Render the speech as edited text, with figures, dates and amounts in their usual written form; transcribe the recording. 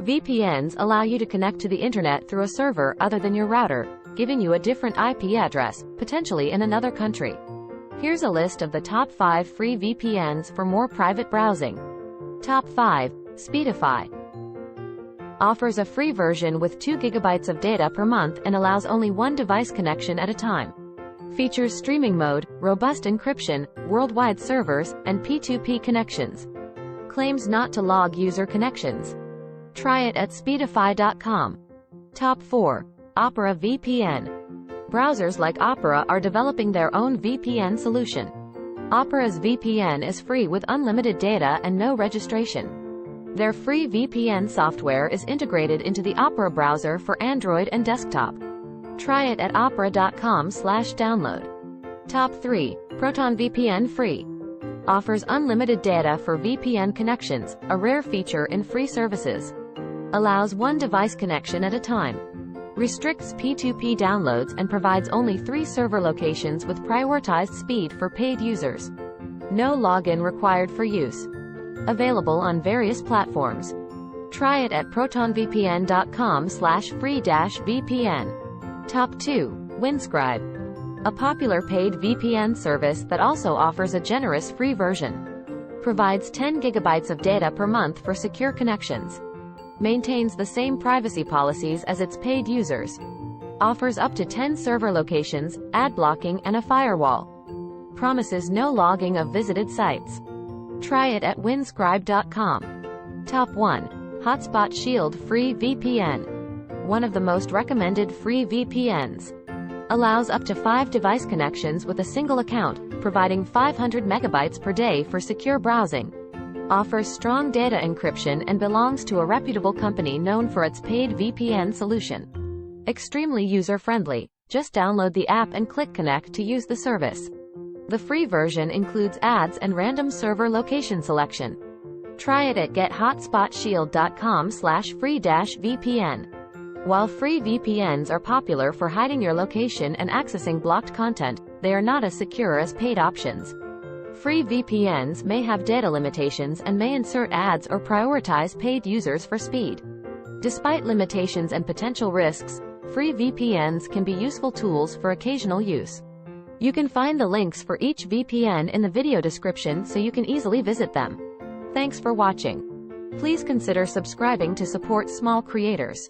VPNs allow you to connect to the internet through a server other than your router, giving you a different IP address, potentially in another country. Here's a list of the top 5 free VPNs for more private browsing. Top 5. Speedify. Offers a free version with 2 GB of data per month and allows only one device connection at a time. Features streaming mode, robust encryption, worldwide servers, and P2P connections. Claims not to log user connections. Try it at Speedify.com. Top 4. Opera VPN. Browsers like Opera are developing their own VPN solution. Opera's VPN is free with unlimited data and no registration. Their free VPN software is integrated into the Opera browser for Android and desktop. Try it at opera.com/download. Top 3. ProtonVPN Free. Offers unlimited data for VPN connections, a rare feature in free services. Allows one device connection at a time. Restricts P2P downloads and provides only 3 server locations with prioritized speed for paid users. No login required for use. Available on various platforms. Try it at protonvpn.com/free-VPN. Top 2. Windscribe. A popular paid VPN service that also offers a generous free version. Provides 10 GB of data per month for secure connections. Maintains the same privacy policies as its paid users. Offers up to 10 server locations, ad blocking, and a firewall. Promises no logging of visited sites. Try it at windscribe.com. Top 1. Hotspot Shield Free VPN. One of the most recommended free VPNs. Allows up to 5 device connections with a single account, providing 500 MB per day for secure browsing. Offers strong data encryption and belongs to a reputable company known for its paid VPN solution. Extremely user-friendly. Just download the app and click Connect to use the service. The free version includes ads and random server location selection. Try it at gethotspotshield.com/free-VPN. While free VPNs are popular for hiding your location and accessing blocked content, they are not as secure as paid options. Free VPNs may have data limitations and may insert ads or prioritize paid users for speed. Despite limitations and potential risks, free VPNs can be useful tools for occasional use. You can find the links for each VPN in the video description so you can easily visit them. Thanks for watching. Please consider subscribing to support small creators.